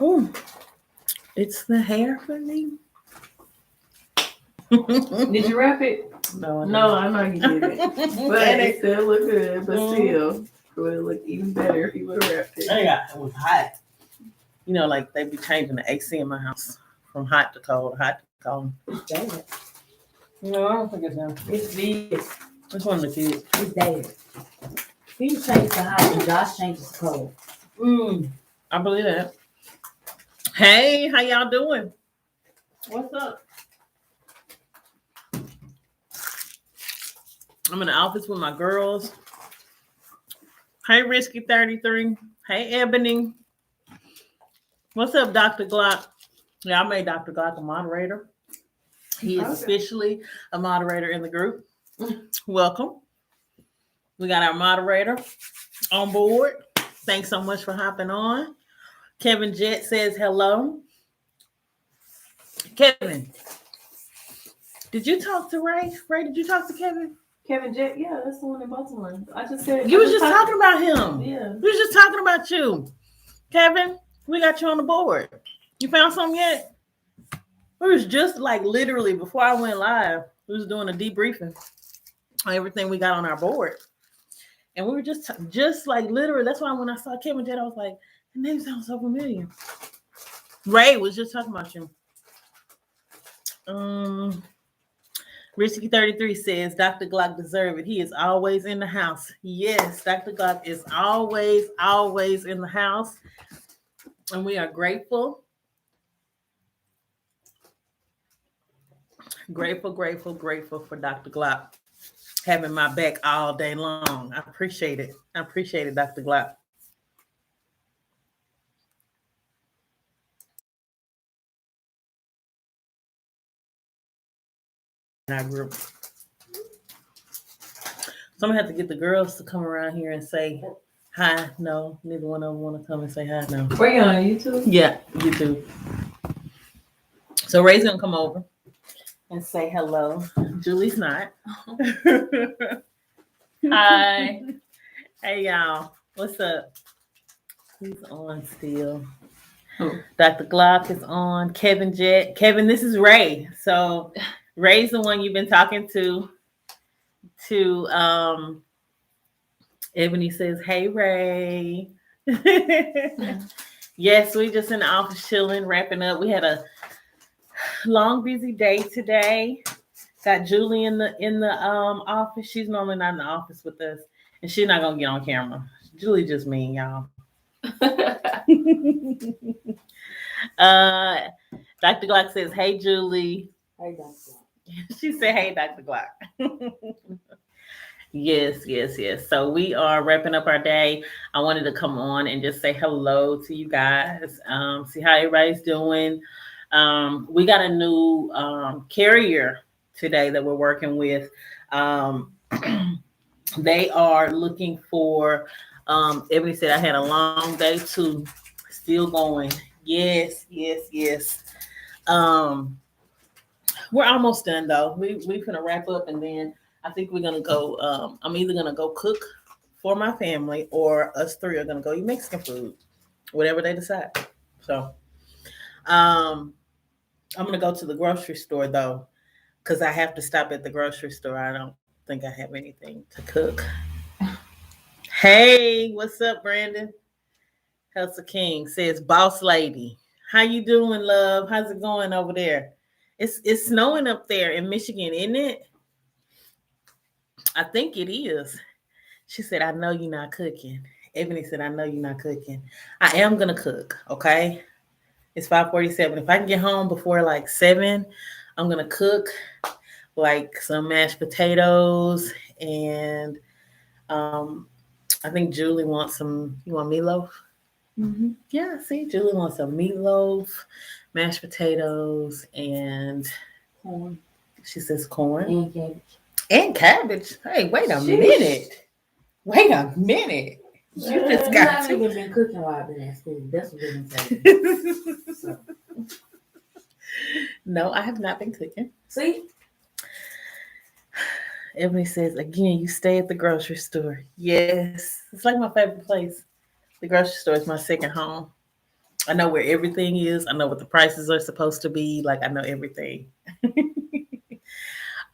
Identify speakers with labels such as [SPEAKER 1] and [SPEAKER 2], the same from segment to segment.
[SPEAKER 1] Oh, it's the hair for me.
[SPEAKER 2] Did you wrap it?
[SPEAKER 1] No,
[SPEAKER 2] I know you didn't. But it still looked good. But still, it would have looked even better if you would have wrapped it.
[SPEAKER 1] It was hot. You know, like they be changing the AC in my house from hot to cold, hot to cold.
[SPEAKER 3] It's dead.
[SPEAKER 1] No, I don't think it's them.
[SPEAKER 3] It's this.
[SPEAKER 1] It's one of the kids.
[SPEAKER 3] It's dead. He changed to hot and Josh changes to cold.
[SPEAKER 1] I believe that. Hey, how y'all doing? What's up? I'm in the office with my girls. Hey, Risky 33. Hey, Ebony. What's up, Dr. Glock? Yeah, I made Dr. Glock a moderator. He is officially a moderator in the group. Welcome. We got our moderator on board. Thanks so much for hopping on. Kevin Jett says hello. Kevin, did you talk to Ray? Ray, did you talk to Kevin?
[SPEAKER 2] Kevin Jett, yeah, that's the one in Baltimore. I just said
[SPEAKER 1] you was just talking about him.
[SPEAKER 2] Yeah,
[SPEAKER 1] we was just talking about you, Kevin. We got you on the board. You found something yet? We was just like literally before I went live. We was doing a debriefing on everything we got on our board, and we were just like literally. That's why when I saw Kevin Jett, I was like, the name sounds so familiar. Ray was just talking about you. Risky 33 says Dr. Glock deserves it. He is always in the house. Yes, Dr. Glock is always in the house. And we are grateful. Grateful for Dr. Glock having my back all day long. I appreciate it. Dr. Glock. Our group. So I'm gonna have to get the girls to come around here and say hi. No, neither one of them want to come and say hi now.
[SPEAKER 2] Where you on YouTube?
[SPEAKER 1] Yeah, YouTube. So Ray's gonna come over and say hello. Julie's not. Hi. Hey y'all. What's up? He's on still. Dr. Glock is on. Kevin Jett. Kevin, this is Ray. So Ray's the one you've been talking to. Ebony says, hey, Ray. Yes, we just in the office chilling, wrapping up. We had a long, busy day today. Got Julie in the office. She's normally not in the office with us, and she's not gonna get on camera. Julie just mean, y'all. Dr. Glock says, hey, Julie.
[SPEAKER 3] Hey, Dr. Glock.
[SPEAKER 1] She said, hey, Dr. Glock. Yes. So we are wrapping up our day. I wanted to come on and just say hello to you guys. See how everybody's doing. We got a new carrier today that we're working with. They are looking for, Ebony said I had a long day too. Still going. Yes. We're almost done though. We're gonna wrap up, and then I think we're gonna go. I'm either gonna go cook for my family, or us three are gonna go eat Mexican food, whatever they decide. So, I'm gonna go to the grocery store though, because I have to stop at the grocery store. I don't think I have anything to cook. Hey, what's up, Brandon? Helsa King says, "Boss lady, how you doing, love? How's it going over there? It's snowing up there in Michigan, isn't it? I think it is." She said, "I know you're not cooking." Ebony said, "I know you're not cooking." I am gonna cook. Okay, it's 5:47. If I can get home before like 7, I'm gonna cook like some mashed potatoes, and I think Julie wants some. You want meatloaf? Mm-hmm. Yeah, see, Julie wants some meatloaf, mashed potatoes, and
[SPEAKER 3] corn.
[SPEAKER 1] She says corn
[SPEAKER 3] and cabbage.
[SPEAKER 1] And cabbage. Hey, wait a minute. You just got.
[SPEAKER 3] I haven't even been cooking while I've been at school. That's what I'm saying. So.
[SPEAKER 1] No, I have not been cooking.
[SPEAKER 3] See.
[SPEAKER 1] Ebony says, again, you stay at the grocery store. Yes. It's like my favorite place. The grocery store is my second home. I know where everything is. I know what the prices are supposed to be. Like I know everything.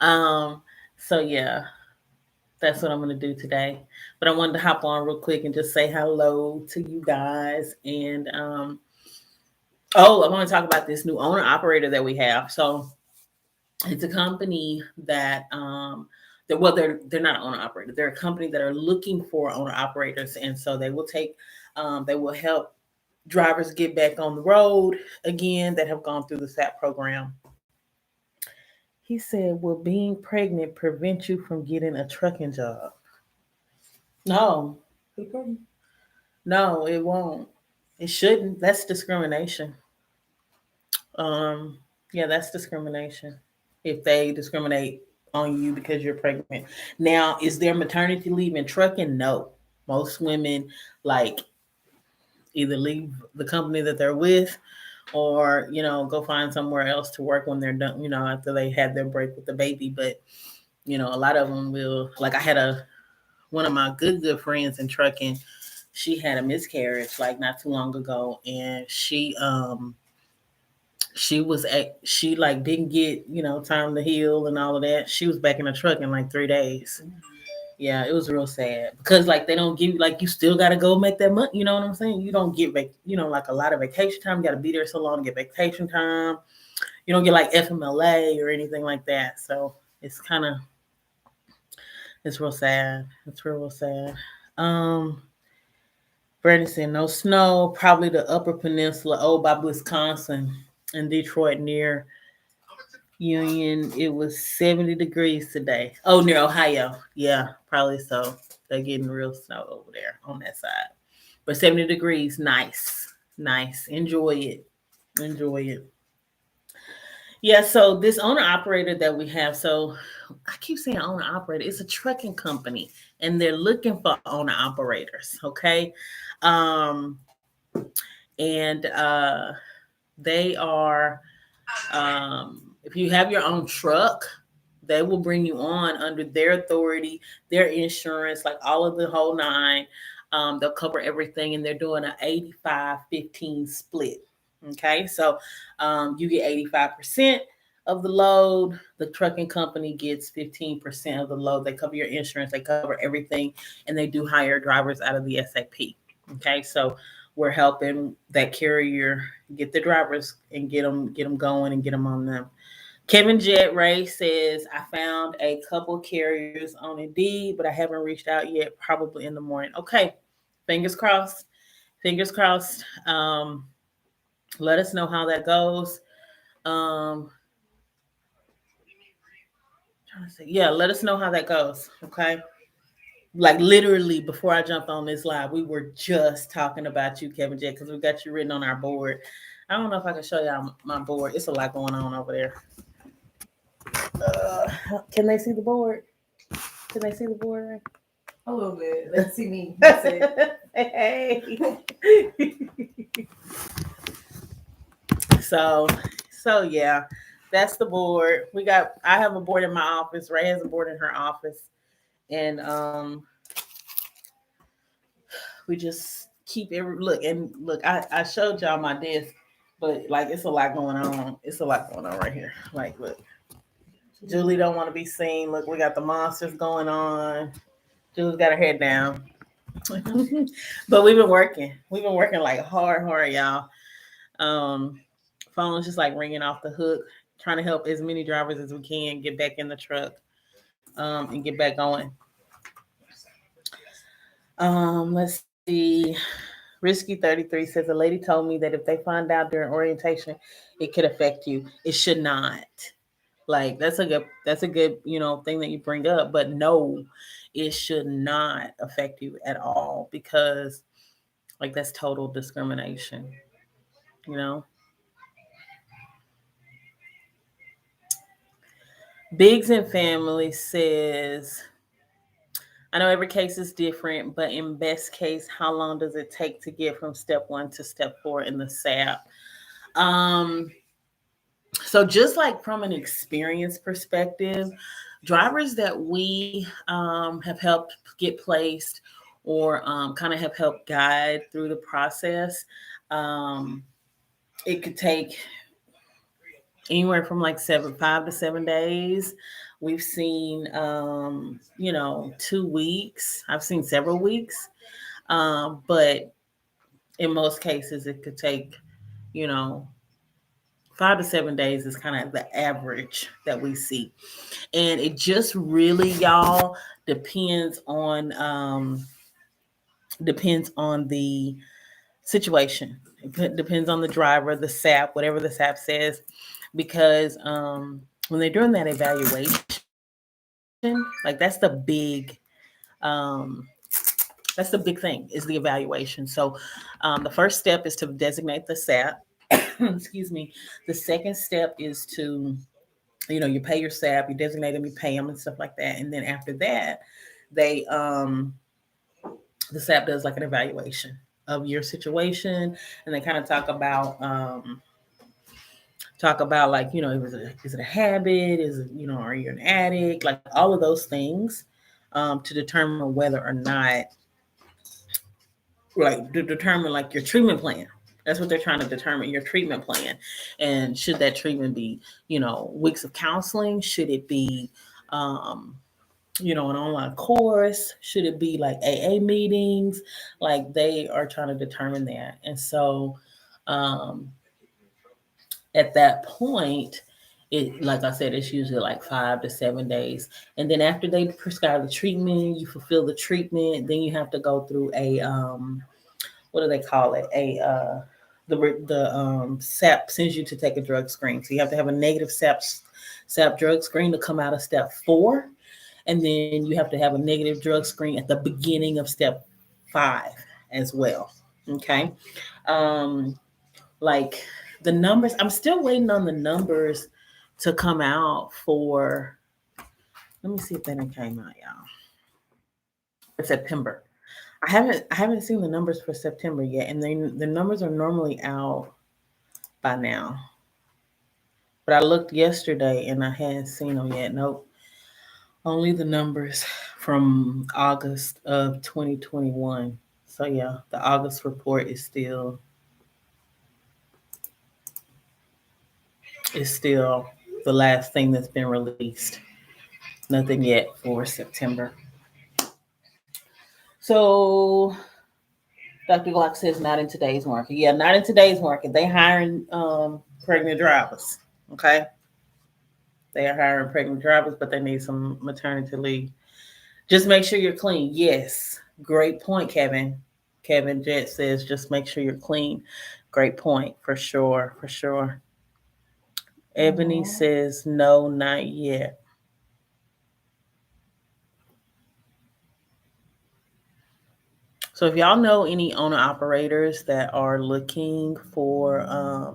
[SPEAKER 1] um, so yeah, that's what I'm gonna do today. But I wanted to hop on real quick and just say hello to you guys. And oh, I want to talk about this new owner operator that we have. So it's a company that well they're not an owner operator. They're a company that are looking for owner operators, and so they will help drivers get back on the road again that have gone through the SAP program. He said, "Will being pregnant prevent you from getting a trucking job?" No, no, it won't. It shouldn't. That's discrimination. Um, yeah, that's discrimination. If they discriminate on you because you're pregnant. Now, is there maternity leave in trucking? No. Most women like either leave the company that they're with or, go find somewhere else to work when they're done, after they had their break with the baby. But, a lot of them will, like I had one of my good friends in trucking, she had a miscarriage like not too long ago, and she like didn't get time to heal and all of that. She was back in the truck in like 3 days. Yeah, it was real sad because like they don't give you like you still got to go make that money. You know what I'm saying? You don't get like a lot of vacation time. You got to be there so long to get vacation time. You don't get like FMLA or anything like that. So it's kind of it's real sad. It's real sad. Um, Brandon said no snow, probably the Upper Peninsula, by Wisconsin and Detroit near Union. It was 70 degrees today. Oh, near Ohio. Yeah, probably so. They're getting real snow over there on that side. But 70 degrees, nice. Nice. Enjoy it. Enjoy it. Yeah, so this owner operator that we have, so I keep saying owner operator, it's a trucking company and they're looking for owner operators, okay? Um, and they are if you have your own truck, they will bring you on under their authority, their insurance, like all of the whole nine. They'll cover everything, and they're doing an 85-15 split. Okay, so you get 85% of the load. The trucking company gets 15% of the load. They cover your insurance, they cover everything, and they do hire drivers out of the SAP. Okay, so we're helping that carrier get the drivers and get them going and get them on them. Kevin Jet Ray says, I found a couple carriers on Indeed, but I haven't reached out yet, probably in the morning. Okay. Fingers crossed. Fingers crossed. Let us know how that goes. Um, trying to say, yeah, let us know how that goes. Okay. Like literally before I jumped on this live, we were just talking about you, Kevin Jet, because we got you written on our board. I don't know if I can show y'all my board. It's a lot going on over there. Can they see the board? Can they see the board?
[SPEAKER 3] A little bit. Let's see me. That's it.
[SPEAKER 1] Hey. so yeah, that's the board. I have a board in my office. Ray has a board in her office. And we just keep every look. I showed y'all my desk, but like it's a lot going on. It's a lot going on right here. Like look. Julie don't want to be seen. Look, we got the monsters going on. Julie's got her head down. But we've been working. We've been working like hard, y'all. Um, Phone's just like ringing off the hook, trying to help as many drivers as we can get back in the truck and get back going. Let's see. Risky 33 says a lady told me that if they find out during orientation, it could affect you. It should not. Like that's a good thing that you bring up, but no, it should not affect you at all because like that's total discrimination. You know. Biggs and Family says, I know every case is different, but in best case, how long does it take to get from step one to step four in the SAP? Um, so just like from an experience perspective, drivers that we have helped get placed or kind of have helped guide through the process, Um, it could take anywhere from like 5 to 7 days. We've seen, 2 weeks. I've seen several weeks. But in most cases, it could take, you know, 5 to 7 days is kind of the average that we see. And it just really, y'all, depends on the situation. Depends on the driver, the SAP, whatever the SAP says, because when they're doing that evaluation, like that's the big thing is the evaluation. So the first step is to designate the SAP. Excuse me. The second step is to, you pay your SAP, you designate them, you pay them, and stuff like that. And then after that, they the SAP does like an evaluation of your situation, and they kind of talk about like, is it a habit, is it, are you an addict, like all of those things, to determine whether or not, like, to determine like your treatment plan. That's what they're trying to determine, your treatment plan. And should that treatment be, weeks of counseling? Should it be, an online course? Should it be like AA meetings? Like, they are trying to determine that. And so, um, at that point, it, like I said, it's usually like 5 to 7 days. And then after they prescribe the treatment, you fulfill the treatment, then you have to go through a what do they call it? The SAP sends you to take a drug screen. So you have to have a negative SAP drug screen to come out of step 4, and then you have to have a negative drug screen at the beginning of step 5 as well. Okay, um, like the numbers, I'm still waiting on the numbers to come out for. Let me see if they done came out, y'all. For September. I haven't seen the numbers for September yet, and the numbers are normally out by now. But I looked yesterday and I hadn't seen them yet. Nope, only the numbers from August of 2021. So yeah, the August report is still the last thing that's been released. Nothing yet for September. So Dr. Glock says not in today's market. Yeah, not in today's market. They hiring pregnant drivers. Okay. They are hiring pregnant drivers, but they need some maternity leave. Just make sure you're clean. Yes. Great point, Kevin. Kevin Jet says just make sure you're clean. Great point, for sure, for sure. Ebony says no, not yet. So if y'all know any owner operators that are looking for a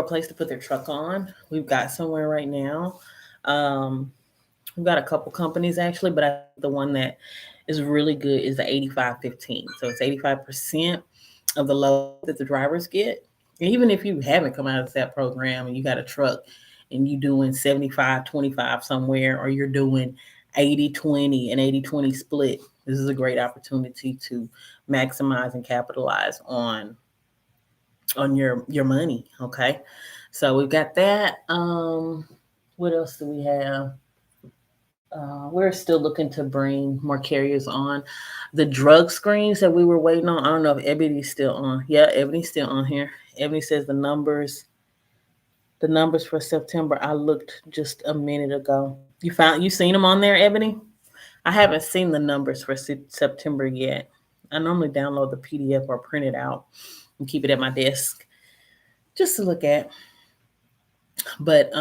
[SPEAKER 1] place to put their truck on, we've got somewhere right now. Um, we've got a couple companies actually, but I think the one that is really good is the 85-15. So it's 85% of the load that the drivers get. And even if you haven't come out of that program and you got a truck and you doing 75-25 somewhere, or you're doing 80-20 and 80-20 split, this is a great opportunity to maximize and capitalize on your money. Okay. So we've got that. What else do we have? We're still looking to bring more carriers on. The drug screens that we were waiting on. I don't know if Ebony's still on. Yeah, Ebony's still on here. Ebony says the numbers for September. I looked just a minute ago. You seen them on there, Ebony? I haven't seen the numbers for September yet. I normally download the PDF or print it out and keep it at my desk just to look at. But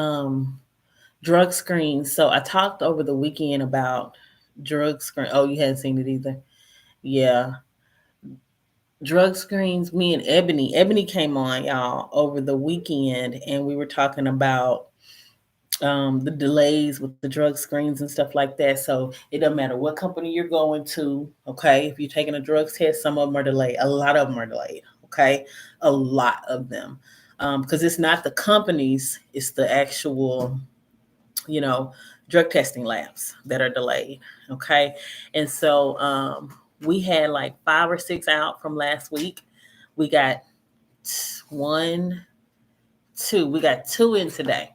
[SPEAKER 1] drug screens. So I talked over the weekend about drug screen. Oh, you hadn't seen it either. Yeah, drug screens. Me and Ebony came on, y'all, over the weekend, and we were talking about the delays with the drug screens and stuff like that. So it doesn't matter what company you're going to. Okay, if you're taking a drug test, some of them are delayed. A lot of them are delayed. Okay, a lot of them, because it's not the companies; it's the actual, you know, drug testing labs that are delayed. Okay. And so we had like 5 or 6 out from last week. We got one, two. We got two in today,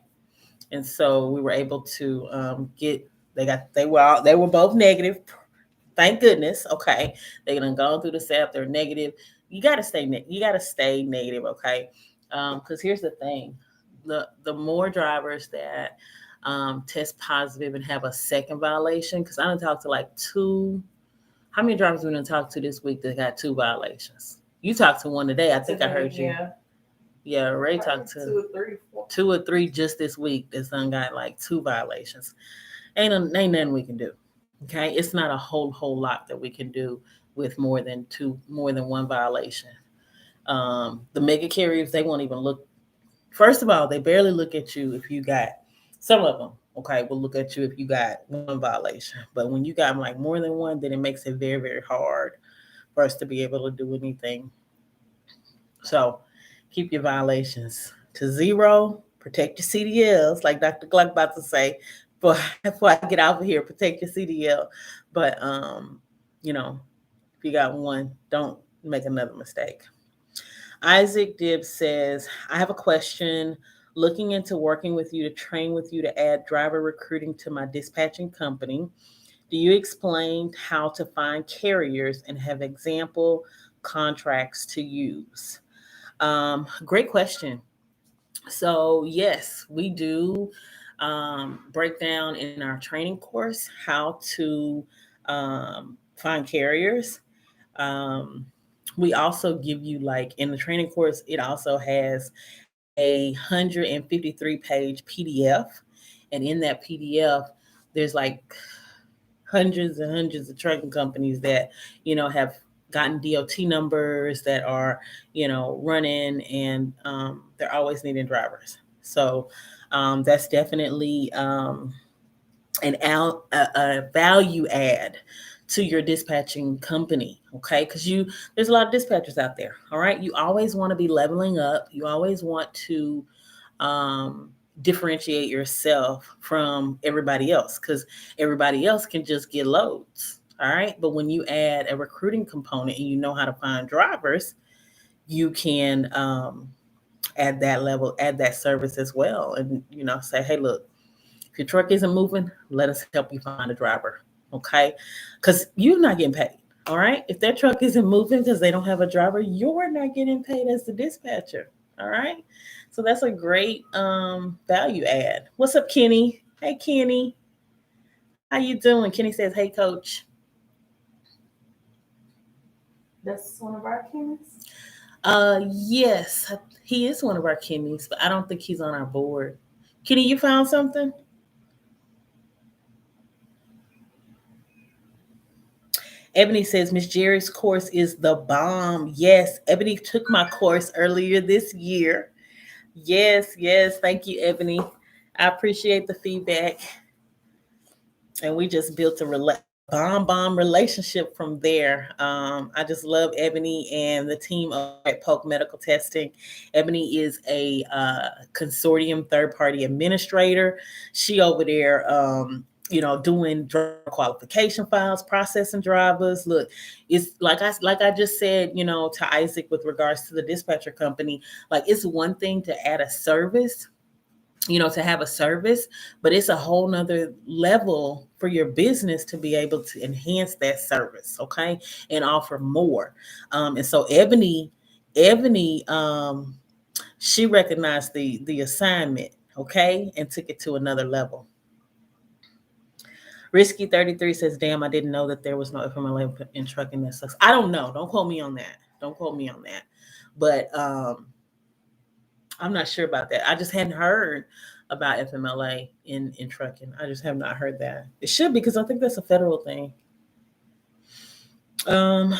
[SPEAKER 1] and so we were able to get. They were both negative. Thank goodness. Okay, they done gone through the SAP. They're negative. You gotta stay negative. Okay, because here's the thing: the more drivers that test positive and have a second violation. Because I done talked to like two. How many drivers we done talked to this week that got two violations? You talked to one today. I think I heard you.
[SPEAKER 2] Yeah.
[SPEAKER 1] Yeah, Ray talked to
[SPEAKER 2] 2 or 3, 4.
[SPEAKER 1] two or three just this week. That's done got like two violations. Ain't nothing we can do. Okay, it's not a whole lot that we can do with more than one violation. The mega carriers, they won't even look. First of all, they barely look at you if you got some of them. Okay, will look at you if you got one violation, but when you got like more than one, then it makes it very hard for us to be able to do anything. So keep your violations to zero. Protect your CDLs, like Dr. Gluck about to say. Before I get out of here, protect your CDL. But you know, if you got one, don't make another mistake. Isaac Dibbs says, I have a question. Looking into working with you to train with you to add driver recruiting to my dispatching company. Do you explain how to find carriers and have example contracts to use? Great question. So, yes, we do break down in our training course how to find carriers. Um, we also give you, like, in the training course, it also has 153-page PDF. And in that PDF, there's like hundreds and hundreds of trucking companies that, have gotten DOT numbers that are, running and they're always needing drivers. So that's definitely a value add to your dispatching company. Okay, because there's a lot of dispatchers out there. All right, you always want to be leveling up. You always want to um, differentiate yourself from everybody else, because everybody else can just get loads. All right, but when you add a recruiting component and you know how to find drivers, you can add that service as well, and say, hey, look, if your truck isn't moving, let us help you find a driver. Okay. Because you're not getting paid. All right. If their truck isn't moving because they don't have a driver, you're not getting paid as the dispatcher. All right. So that's a great value add. What's up, Kenny? Hey, Kenny. How you doing? Kenny says, hey, coach.
[SPEAKER 2] That's one of our kids?
[SPEAKER 1] Yes, he is one of our Kennys, but I don't think he's on our board. Kenny, you found something? Ebony says, Miss Jerri's course is the bomb. Yes, Ebony took my course earlier this year. Yes. Thank you, Ebony. I appreciate the feedback. And we just built a bomb relationship from there. I just love Ebony and the team at Polk Medical Testing. Ebony is a consortium third-party administrator. She over there, doing driver qualification files, processing drivers. Look, it's like I just said, to Isaac with regards to the dispatcher company. Like, it's one thing to add a service, to have a service, but it's a whole nother level for your business to be able to enhance that service, okay, and offer more. And so Ebony, she recognized the assignment, okay, and took it to another level. Risky 33 says, damn, I didn't know that there was no FMLA in trucking. That sucks. I don't know. Don't quote me on that. But I'm not sure about that. I just hadn't heard about FMLA in trucking. I just have not heard that. It should be, because I think that's a federal thing. Hustle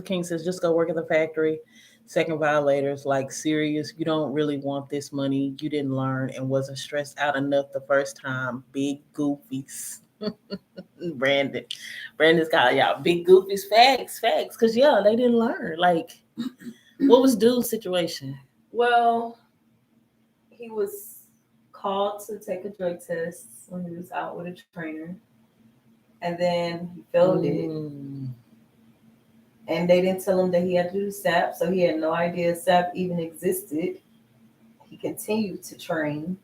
[SPEAKER 1] King says, just go work at the factory. Second violators, like, serious. You don't really want this money. You didn't learn and wasn't stressed out enough the first time. Big goofies. Brandon's got y'all big goofies. Facts. Because they didn't learn. Like, what was dude's situation?
[SPEAKER 2] Well, he was called to take a drug test when he was out with a trainer, and then he failed it. and they didn't tell him that he had to do SAP, so he had no idea SAP even existed. He continued to train,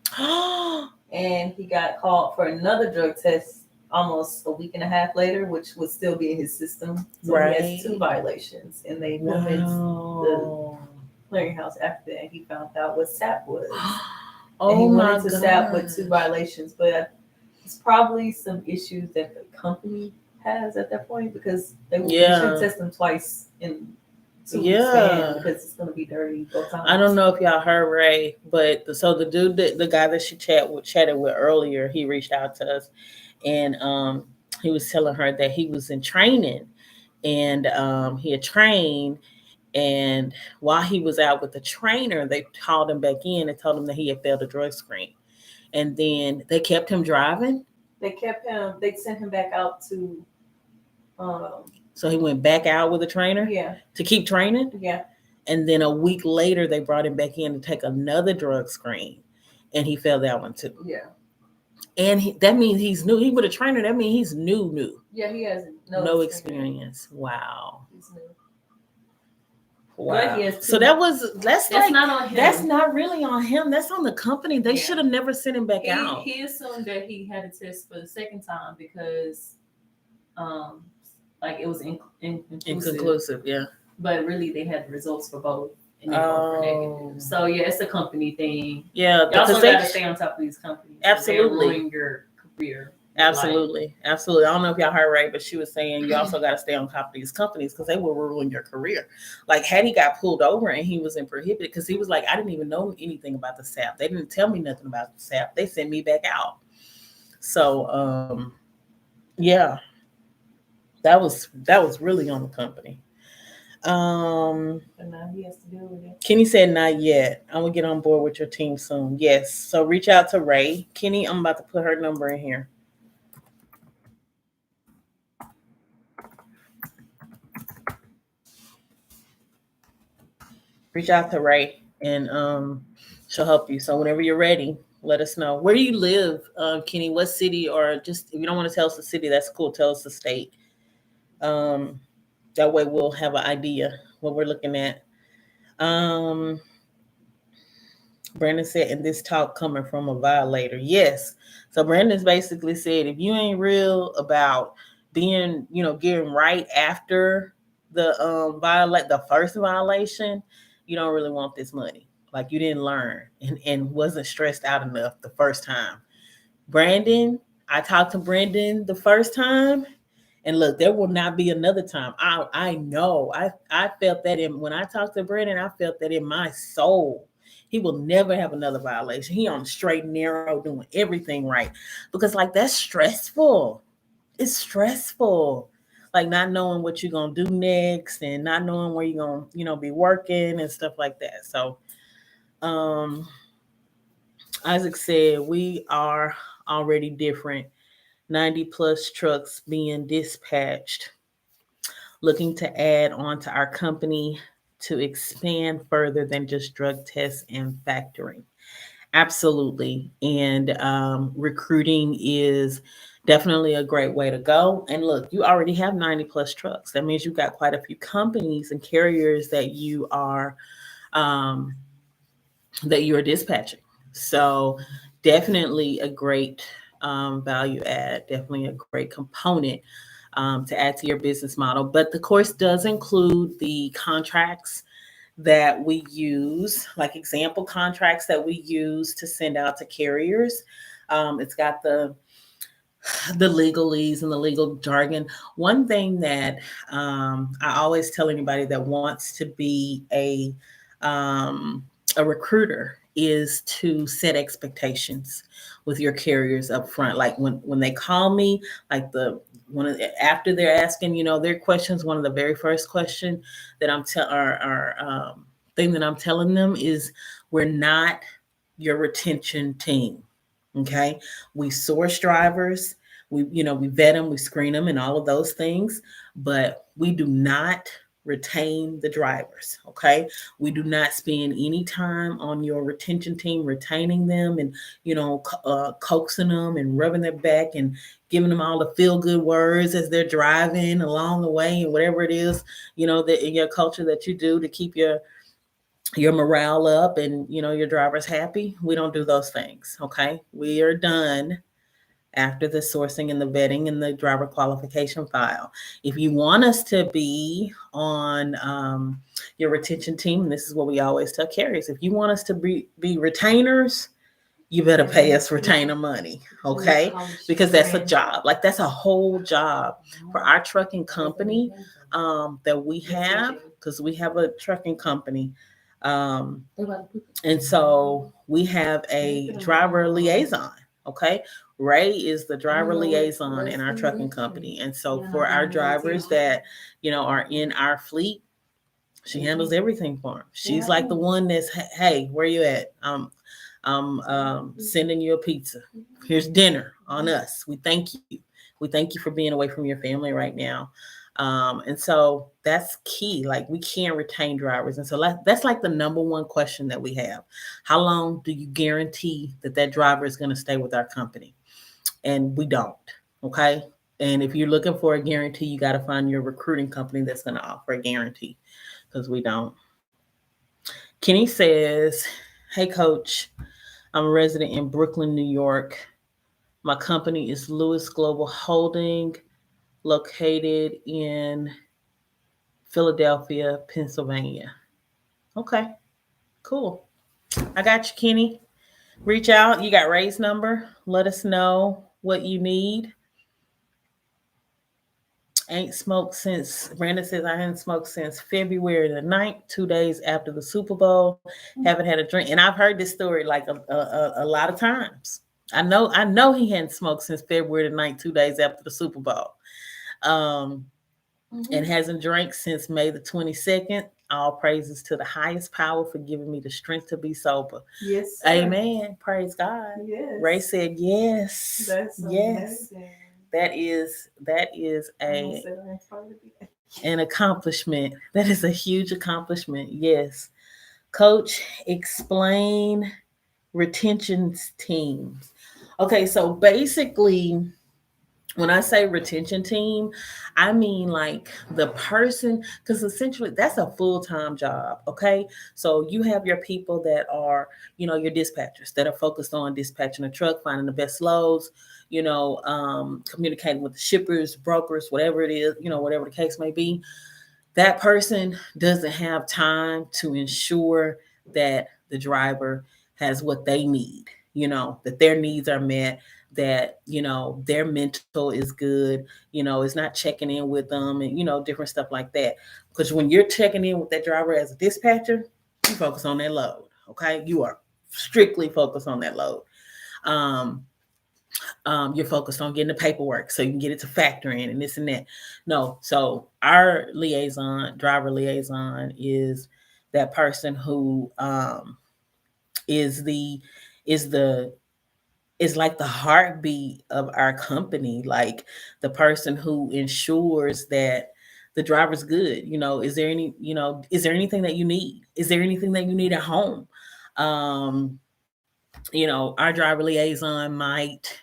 [SPEAKER 2] and he got called for another drug test almost a week and a half later, which would still be in his system. So he has 2 violations, and they put him in the clearinghouse after that. And he found out what SAP was. And he went into SAP with 2 violations, but it's probably some issues that the company has at that point, because they should test them twice in 2 weeks span, because it's going to be dirty both times.
[SPEAKER 1] I don't know if y'all heard Ray, but the dude, the guy that she chatted with earlier, he reached out to us, and he was telling her that he was in training, and he had trained, and while he was out with the trainer, they called him back in and told him that he had failed a drug screen, and then they kept him driving.
[SPEAKER 2] They sent him back out to.
[SPEAKER 1] So he went back out with a trainer?
[SPEAKER 2] Yeah.
[SPEAKER 1] To keep training?
[SPEAKER 2] Yeah.
[SPEAKER 1] And then a week later, they brought him back in to take another drug screen. And he failed that one too.
[SPEAKER 2] Yeah.
[SPEAKER 1] And that means he's new. He with a trainer, that means he's new.
[SPEAKER 2] Yeah, he has
[SPEAKER 1] no experience. Wow.
[SPEAKER 2] He's new.
[SPEAKER 1] Wow. So that's like,
[SPEAKER 2] not on him.
[SPEAKER 1] That's not really on him. That's on the company. They should have never sent him back out.
[SPEAKER 2] He assumed that he had a test for the second time because like it was
[SPEAKER 1] inconclusive, yeah.
[SPEAKER 2] But really they had the results for both, and they both were negative. So yeah, it's a company thing.
[SPEAKER 1] Yeah,
[SPEAKER 2] you also gotta stay on top of these companies.
[SPEAKER 1] Absolutely.
[SPEAKER 2] Ruin your career.
[SPEAKER 1] Absolutely. I don't know if y'all heard right, but she was saying you also got to stay on top of these companies because they will ruin your career. Like had he got pulled over and he was in prohibited, because he was like, I didn't even know anything about the SAP. They didn't tell me nothing about the SAP. They sent me back out. So yeah, that was really on the company.
[SPEAKER 2] But now he has to deal with it.
[SPEAKER 1] Kenny said not yet. I'm gonna get on board with your team soon. Yes. So reach out to Ray. Kenny, I'm about to put her number in here. Reach out to Ray, and she'll help you. So whenever you're ready, let us know. Where do you live, Kenny? What city? Or just if you don't want to tell us the city, that's cool. Tell us the state. That way we'll have an idea what we're looking at. Brandon said, in this talk coming from a violator. Yes. So Brandon's basically said, if you ain't real about being, getting right after the first violation, you don't really want this money. Like you didn't learn and wasn't stressed out enough the first time. Brandon, I talked to Brandon the first time, and look, there will not be another time. I know. I felt that when I talked to Brandon, I felt that in my soul. He will never have another violation. He on the straight and narrow, doing everything right. Because like that's stressful. It's stressful. Like not knowing what you're gonna do next and not knowing where you're gonna, be working and stuff like that. So Isaac said we are already different. 90 plus trucks being dispatched, looking to add on to our company to expand further than just drug tests and factoring. Absolutely. And recruiting is definitely a great way to go. And look, you already have 90 plus trucks. That means you've got quite a few companies and carriers that you are dispatching. So definitely a great value add, definitely a great component to add to your business model. But the course does include the contracts that we use, like example contracts that we use to send out to carriers. It's got the legalese and the legal jargon. One thing that I always tell anybody that wants to be a recruiter is to set expectations with your carriers up front. Like when they call me, like after they're asking, their questions, one of the very first question that thing that I'm telling them is, we're not your retention team. Okay. We source drivers, we vet them, we screen them and all of those things, but we do not retain the drivers. Okay, we do not spend any time on your retention team retaining them and coaxing them and rubbing their back and giving them all the feel good words as they're driving along the way and whatever it is that in your culture that you do to keep your morale up and your drivers happy. We don't do those things. Okay, we are done after the sourcing and the vetting and the driver qualification file. If you want us to be on your retention team, and this is what we always tell carriers, if you want us to be retainers, you better pay us retainer money, okay? Because that's a job. Like that's a whole job for our trucking company that we have, because we have a trucking company. And so we have a driver liaison, okay? Ray is the driver liaison in our trucking company. And so for our drivers that, are in our fleet, she handles everything for them. She's like the one that's, hey, where you at? I'm sending you a pizza. Here's dinner on us. We thank you. We thank you for being away from your family right now. And so that's key. Like we can't retain drivers. And so that's like the number one question that we have. How long do you guarantee that driver is going to stay with our company? And we don't. Okay. And if you're looking for a guarantee, you got to find your recruiting company that's going to offer a guarantee, because we don't. Kenny says, hey, coach, I'm a resident in Brooklyn, New York. My company is Lewis Global Holding, located in Philadelphia, Pennsylvania. Okay, cool. I got you, Kenny. Reach out. You got Ray's number. Let us know what you need. Ain't smoked since, Brandon says, I hadn't smoked since February the 9th, 2 days after the Super Bowl. Haven't had a drink. And I've heard this story like a lot of times. I know he hadn't smoked since February the 9th, 2 days after the Super Bowl. And hasn't drank since May the 22nd. All praises to the highest power for giving me the strength to be sober.
[SPEAKER 2] Yes, sir.
[SPEAKER 1] Amen. Praise God.
[SPEAKER 2] Yes.
[SPEAKER 1] Ray said yes.
[SPEAKER 2] That's
[SPEAKER 1] yes.
[SPEAKER 2] Amazing.
[SPEAKER 1] That is an accomplishment. That is a huge accomplishment. Yes. Coach, explain retention teams. Okay, so basically, when I say retention team, I mean like the person, because essentially that's a full-time job, okay? So you have your people that are, your dispatchers that are focused on dispatching a truck, finding the best loads, communicating with the shippers, brokers, whatever it is, whatever the case may be. That person doesn't have time to ensure that the driver has what they need, that their needs are met, that their mental is good, is not checking in with them and different stuff like that. Because when you're checking in with that driver as a dispatcher, you focus on that load. Okay, you are strictly focused on that load. You're focused on getting the paperwork so you can get it to factor in and this and that. No, so our driver liaison is that person who is like the heartbeat of our company, like the person who ensures that the driver's good. Is there anything that you need? Is there anything that you need at home? Our driver liaison might,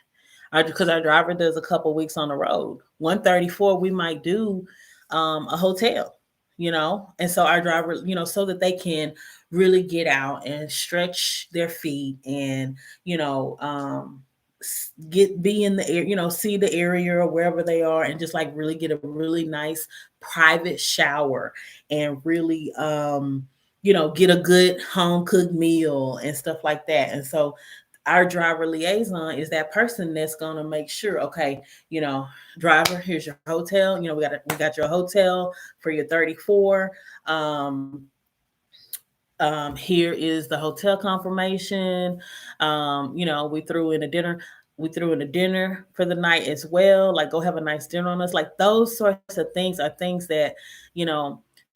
[SPEAKER 1] because our driver does a couple weeks on the road. 134, we might do a hotel, and so our driver, so that they can really get out and stretch their feet and, be in the air, see the area or wherever they are and just like really get a really nice private shower and really, get a good home cooked meal and stuff like that. And so our driver liaison is that person that's going to make sure, okay, driver, here's your hotel. We got your hotel for your 34. Here is the hotel confirmation. We threw in a dinner. We threw in a dinner for the night as well. Like, go have a nice dinner on us. Like, those sorts of things are things that,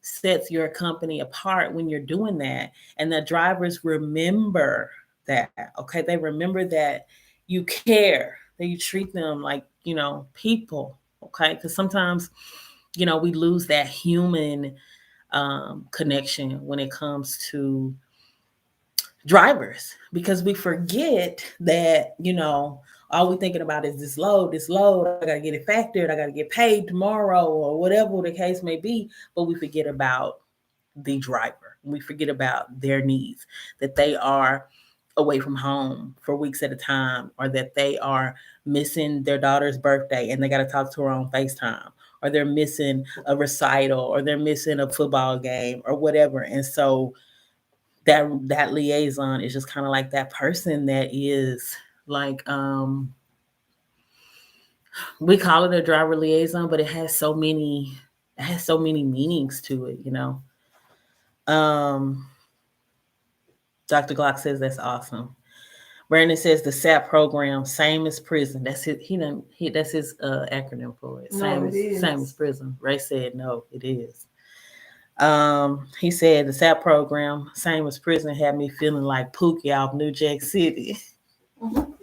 [SPEAKER 1] sets your company apart when you're doing that. And the drivers remember that, okay? They remember that you care, that you treat them like, people, okay? Because sometimes we lose that human connection when it comes to drivers, because we forget that, all we thinking about is this load, I gotta get it factored, I gotta get paid tomorrow, or whatever the case may be. But we forget about the driver. We forget about their needs, that they are away from home for weeks at a time, or that they are missing their daughter's birthday and they got to talk to her on FaceTime, or they're missing a recital, or they're missing a football game, or whatever. And so that liaison is just kind of like that person that is like, we call it a driver liaison, but it has so many meanings to it. um Dr. Glock says that's awesome. Brandon says the SAP program, same as prison. That's his. That's his acronym for it.
[SPEAKER 2] No, it is.
[SPEAKER 1] Same as prison. Ray said no, it is. He said the SAP program, same as prison, had me feeling like Pookie off New Jack City.
[SPEAKER 2] Mhm.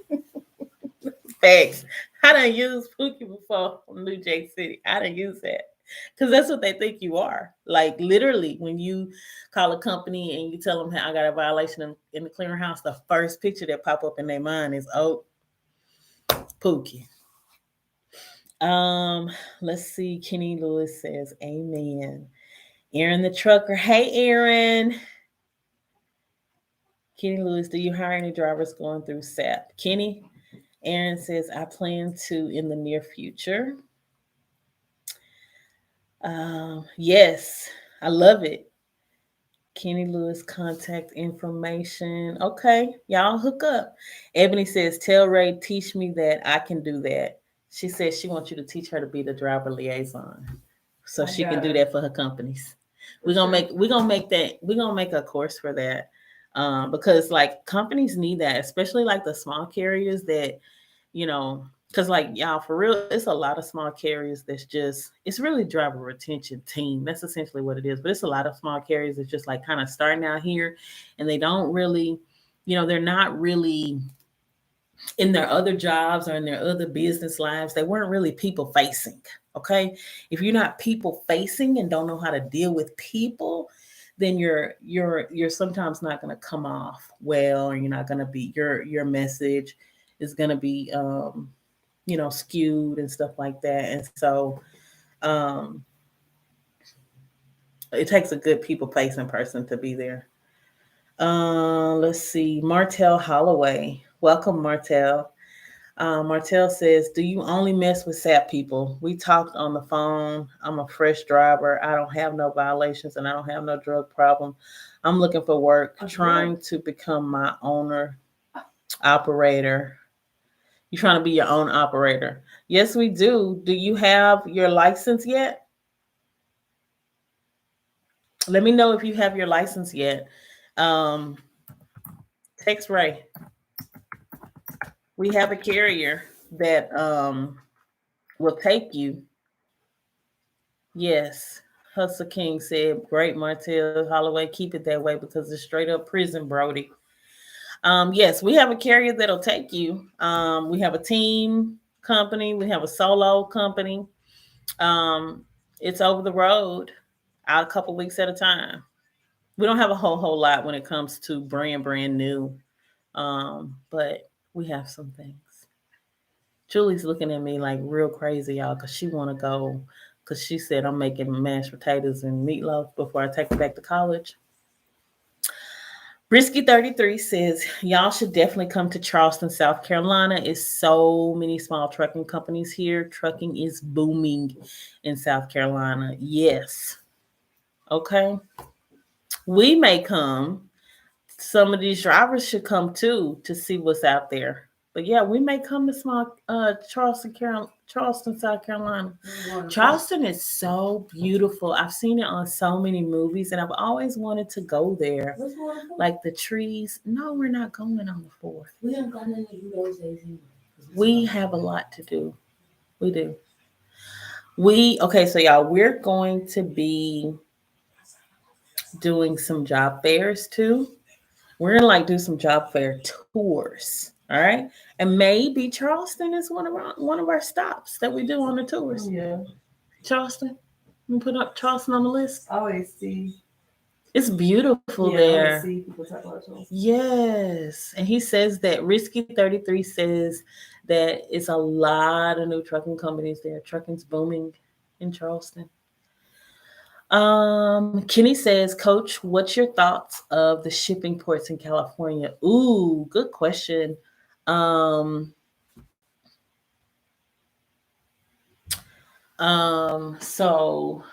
[SPEAKER 1] Facts. I done used Pookie before from New Jack City. I done use that. Because that's what they think you are. Like, literally, when you call a company and you tell them, hey, I got a violation in the clearinghouse, the first picture that pop up in their mind is, oh, Pookie. Um, let's see. Kenny Lewis says, amen. Aaron the trucker. Hey, Aaron. Kenny Lewis, do you hire any drivers going through SAP? Kenny, Aaron says, I plan to in the near future. Yes, I love it. Kenny Lewis contact information. Okay, y'all hook up. Ebony says, tell Ray, teach me that I can do that. She says she wants you to teach her to be the driver liaison, so she can do that for her companies. We're gonna make a course for that. Because like companies need that, especially like the small carriers that, you know, because like y'all, for real, it's a lot of small carriers it's really driver retention team. That's essentially what it is. But it's a lot of small carriers that's just like kind of starting out here, and they don't really, they're not really in their other jobs or in their other business lives. They weren't really people facing. Okay, if you're not people facing and don't know how to deal with people, then you're sometimes not going to come off well, or you're not going to be your message is going to be skewed and stuff like that. And so um, it takes a good people facing person to be there. Let's see. Martell Holloway. Welcome, Martell. Martell says, do you only mess with SAP people? We talked on the phone. I'm a fresh driver. I don't have no violations and I don't have no drug problem. I'm looking for work, trying to become my owner, operator. You're trying to be your own operator. Yes, we do. Do you have your license yet? Let me know if you have your license yet. Um, Text Ray. We have a carrier that will take you. Yes. Hustle King said, great, Martell Holloway. Keep it that way because it's straight up prison, Brody. Yes, we have a carrier that'll take you. We have a team company. We have a solo company. Um, it's over the road out a couple weeks at a time. We don't have a whole lot when it comes to brand new. But we have some things. Julie's looking at me like real crazy, y'all, because she want to go, because she said I'm making mashed potatoes and meatloaf before I take her back to college. Risky 33 says, y'all should definitely come to Charleston, South Carolina. It's so many small trucking companies here. Trucking is booming in South Carolina. Yes. Okay. We may come. Some of these drivers should come too to see what's out there. But yeah, we may come to small Charleston, South Carolina. Charleston is so beautiful. I've seen it on so many movies, and I've always wanted to go there. Like the trees. No, we're not going on the 4th.
[SPEAKER 3] We haven't gotten into those days anyway.
[SPEAKER 1] We have a lot to do. We do. Okay, so y'all, we're going to be doing some job fairs too. We're gonna like do some job fair tours. All right. And maybe Charleston is one of our stops that we do on the tours.
[SPEAKER 2] Yeah.
[SPEAKER 1] Charleston. You put up Charleston on the list.
[SPEAKER 2] I always see.
[SPEAKER 1] It's beautiful
[SPEAKER 2] Yeah, I always
[SPEAKER 1] there.
[SPEAKER 2] see people talk about Charleston.
[SPEAKER 1] Yes. And he says that Risky 33 says that it's a lot of new trucking companies there. Trucking's booming in Charleston. Kenny says, Coach, what's your thoughts of the shipping ports in California? Ooh, good question. Um, so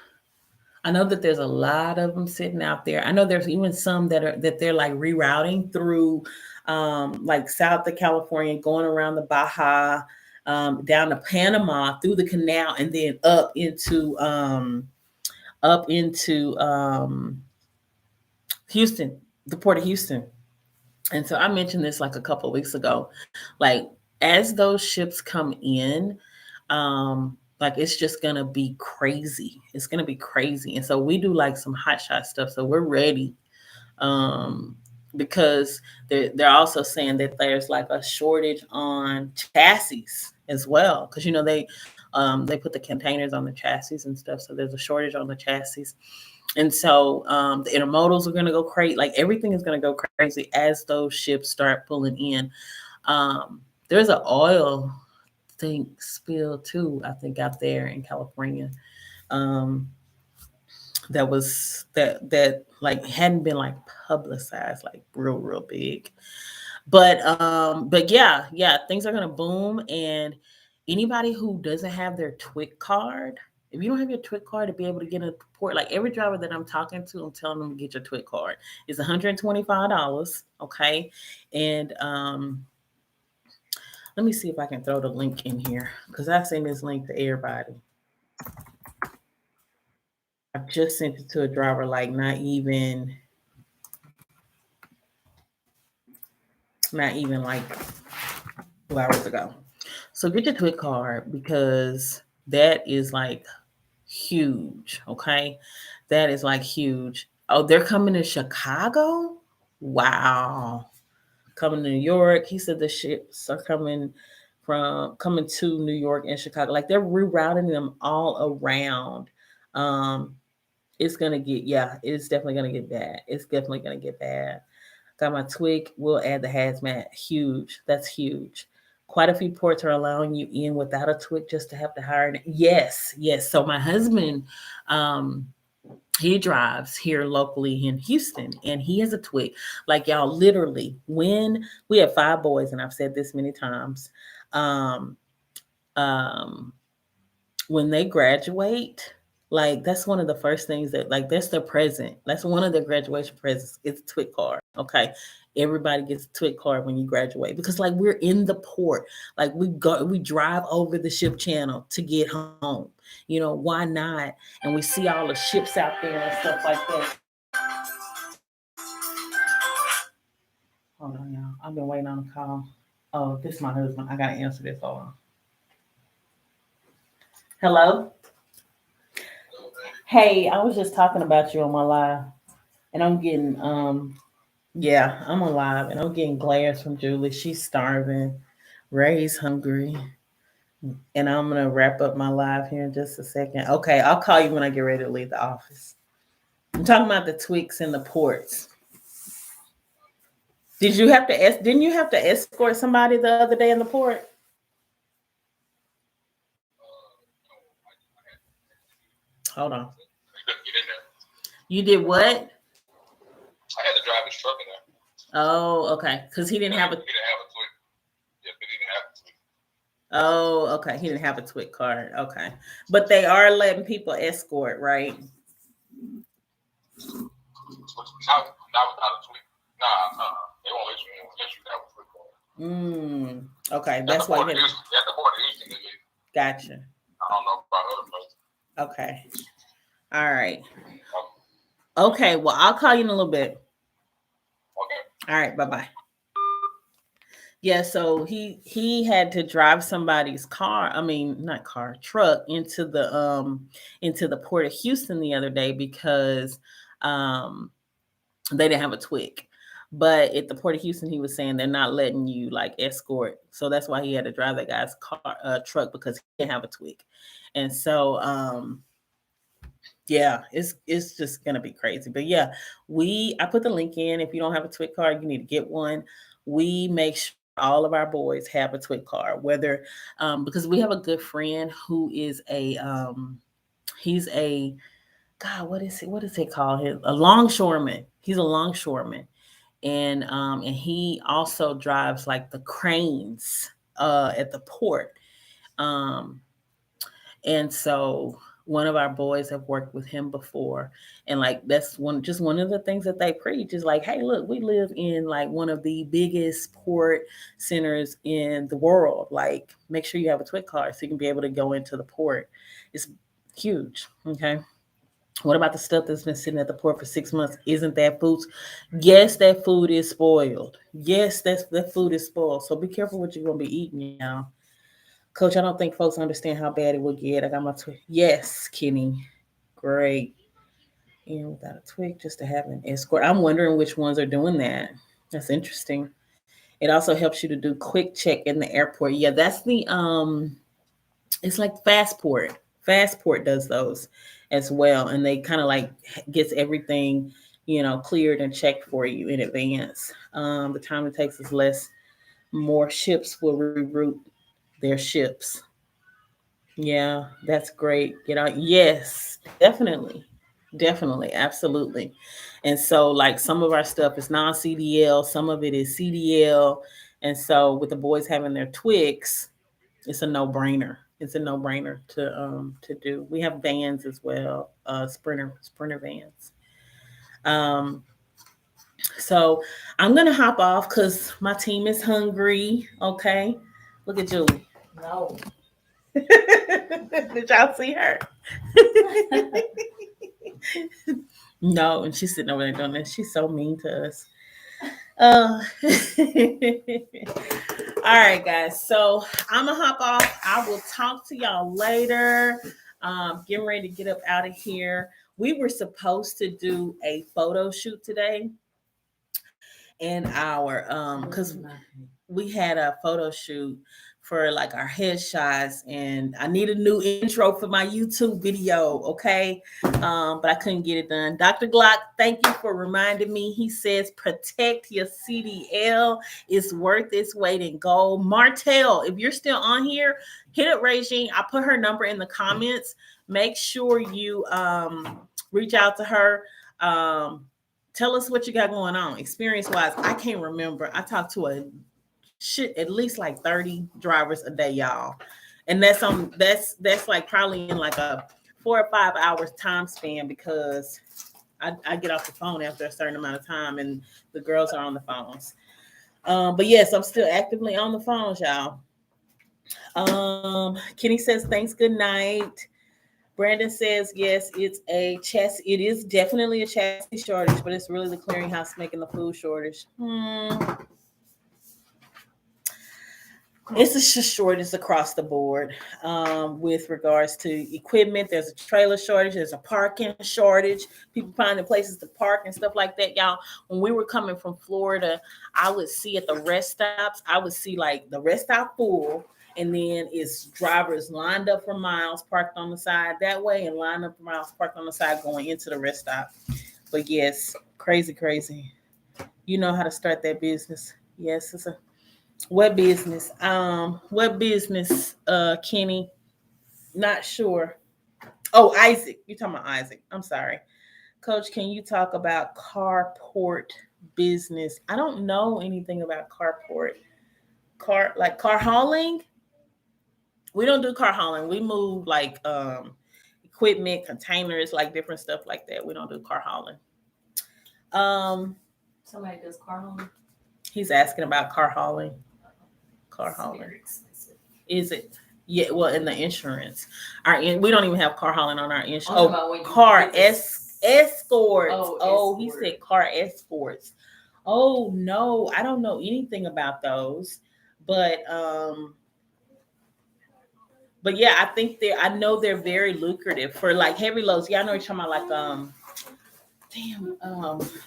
[SPEAKER 1] I know that there's a lot of them sitting out there. I know there's even some that they're like rerouting through like south of California, going around the Baja, down to Panama through the canal and then up into Houston, the port of Houston. And so I mentioned this like a couple of weeks ago. Like as those ships come in, like it's just gonna be crazy. It's gonna be crazy. And so we do like some hot shot stuff. So we're ready. Um, because they're also saying that there's like a shortage on chassis as well. Because you know they put the containers on the chassis and stuff. So there's a shortage on the chassis. And so the intermodals are going to go crazy. Like everything is going to go crazy as those ships start pulling in. There's an oil thing spill too, I think, out there in California. Um, that like hadn't been like publicized like real big. But yeah, things are gonna boom. And anybody who doesn't have their TWIC card, if you don't have your TWIC card to be able to get a port, like every driver that I'm talking to, I'm telling them to get your TWIC card. It's $125, okay? And let me see if I can throw the link in here because I send this link to everybody. I just sent it to a driver like not even like 2 hours ago. So get your TWIC card because that is like huge. Okay. That is like huge. Oh, they're coming to Chicago? Wow. Coming to New York. He said the ships are coming to New York and Chicago. Like they're rerouting them all around. Um, it's gonna get yeah, it's definitely gonna get bad. It's definitely gonna get bad. Got my twig. We'll add the hazmat. Huge. That's huge. Quite a few ports are allowing you in without a twig just to have to hire. Yes. So my husband, um, he drives here locally in Houston, and he has a twig. Like y'all, literally, when we have 5 boys, and I've said this many times, um, um, when they graduate, like that's one of the first things that like that's their present. That's one of their graduation presents. It's a twig card. Okay. Everybody gets a twig card when you graduate because like we're in the port. Like we drive over the ship channel to get home. You know, why not? And we see all the ships out there and stuff like that. Hold on, y'all. I've been waiting on a call. Oh, this is my husband. I gotta answer this. Hold on. Hello? Hey, I was just talking about you on my live, and I'm getting yeah, I'm on live, and I'm getting glares from Julie. She's starving. Ray's hungry, and I'm gonna wrap up my live here in just a second. Okay, I'll call you when I get ready to leave the office. I'm talking about the tweaks and the ports. Didn't you have to escort somebody the other day in the port? Hold on. You did what?
[SPEAKER 4] I had to drive his truck in there.
[SPEAKER 1] Oh, okay. Because he didn't have a.
[SPEAKER 4] He didn't have a twig. Yeah, he didn't have a twig.
[SPEAKER 1] Oh, okay. He didn't have a twig card. Okay, but they are letting people escort, right?
[SPEAKER 4] Not without a twig. Nah. They won't let you in unless you have a twig card.
[SPEAKER 1] Okay, that's why.
[SPEAKER 4] At the port of Houston,
[SPEAKER 1] Gotcha.
[SPEAKER 4] I don't know about other places.
[SPEAKER 1] Okay. All right. Okay. Well, I'll call you in a little bit.
[SPEAKER 4] Okay.
[SPEAKER 1] All right. Bye-bye. Yeah, so he had to drive somebody's car, I mean, not car, truck into the port of Houston the other day because um they didn't have a twig. But at the port of Houston, he was saying they're not letting you like escort. So that's why he had to drive that guy's truck because he didn't have a twig. And so Yeah, it's just gonna be crazy. But yeah, I put the link in. If you don't have a TWIC card, you need to get one. We make sure all of our boys have a TWIC card, whether because we have a good friend who is he's a God, what is it called? A longshoreman. He's a longshoreman. And he also drives like the cranes at the port. Um and so one of our boys have worked with him before. And like that's one of the things that they preach is like, hey, look, we live in like one of the biggest port centers in the world. Like, make sure you have a TWIC card so you can be able to go into the port. It's huge. Okay. What about the stuff that's been sitting at the port for 6 months? Isn't that food? Yes, that food is spoiled. Yes, that food is spoiled. So be careful what you're gonna be eating, y'all. Coach, I don't think folks understand how bad it will get. I got my twig. Yes, Kenny. Great. And without a twig, just to have an escort. I'm wondering which ones are doing that. That's interesting. It also helps you to do quick check in the airport. Yeah, that's it's like Fastport. Fastport does those as well. And they kind of like gets everything, cleared and checked for you in advance. The time it takes is less. More ships will reroute their ships. Yeah, that's great. Yes, definitely. Definitely, absolutely. And so like some of our stuff is non-CDL, some of it is CDL. And so with the boys having their twigs, it's a no-brainer. It's a no-brainer to do. We have vans as well, sprinter vans. Um so I'm gonna hop off because my team is hungry. Okay. Look at Julie.
[SPEAKER 3] No.
[SPEAKER 1] Did y'all see her? No, and she's sitting over there doing this. She's so mean to us. All right, guys. So I'm gonna hop off. I will talk to y'all later. Getting ready to get up out of here. We were supposed to do a photo shoot today, and because we had a photo shoot for like our headshots, and I need a new intro for my YouTube video, okay? But I couldn't get it done. Dr. Glock, thank you for reminding me. He says protect your CDL. It's worth its weight in gold. Martell, if you're still on here, hit up Regine. I put her number in the comments. Make sure you reach out to her. Tell us what you got going on experience-wise. I can't remember. I talked to at least like 30 drivers a day, y'all. And that's like probably in like a 4 or 5 hours time span because I get off the phone after a certain amount of time and the girls are on the phones. But yes, I'm still actively on the phones, y'all. Kenny says, thanks, good night. Brandon says, yes, it is definitely a chassis shortage, but it's really the clearinghouse making the food shortage. It's a shortage across the board with regards to equipment. There's a trailer shortage. There's a parking shortage. People finding places to park and stuff like that. Y'all, when we were coming from Florida, I would see at the rest stops, I would see like the rest stop full. And then it's drivers lined up for miles parked on the side that way and lined up for miles parked on the side going into the rest stop. But yes, crazy. You know how to start that business. Yes, it's a what business? Kenny? Not sure. Oh, Isaac. You're talking about Isaac. I'm sorry. Coach, can you talk about carport business? I don't know anything about carport. Car hauling? We don't do car hauling. We move like equipment, containers, like different stuff like that. We don't do car hauling.
[SPEAKER 3] Somebody does car hauling?
[SPEAKER 1] He's asking about car hauling. Car hauling. Is it? Yeah, well, in the insurance. We don't even have car hauling on our insurance. Car escorts. Oh, he said car escorts. Oh no, I don't know anything about those. But yeah, I know they're very lucrative for like heavy loads. Y'all know what you're talking about, like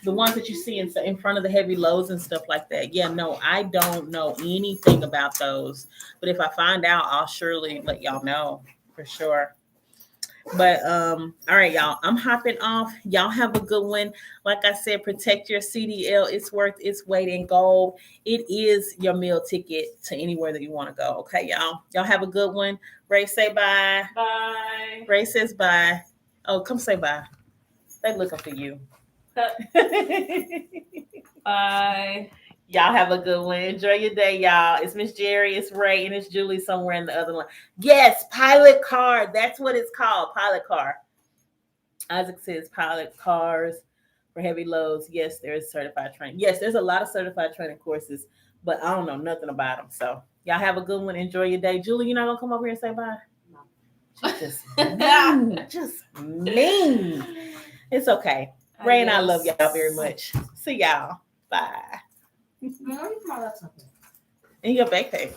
[SPEAKER 1] the ones that you see in front of the heavy loads and stuff like that. Yeah, no, I don't know anything about those. But if I find out, I'll surely let y'all know for sure. But all right, y'all. I'm hopping off. Y'all have a good one. Like I said, protect your CDL. It's worth its weight in gold. It is your meal ticket to anywhere that you want to go. Okay, y'all. Y'all have a good one. Ray, say bye.
[SPEAKER 3] Bye.
[SPEAKER 1] Ray says bye. Oh, come say bye. They looking for you.
[SPEAKER 3] Bye.
[SPEAKER 1] Y'all have a good one. Enjoy your day, y'all. It's Miss Jerri, it's Ray, and it's Julie somewhere in the other one. Yes, pilot car. That's what it's called. Pilot car. Isaac says pilot cars for heavy loads. Yes, there is certified training. Yes, there's a lot of certified training courses, but I don't know nothing about them. So y'all have a good one. Enjoy your day. Julie, you're not gonna come over here and say bye? No. She's just mean. Just mean. It's okay. Ray and I love y'all very much. See y'all. Bye.
[SPEAKER 3] Where you my laptop?
[SPEAKER 1] In your backpack.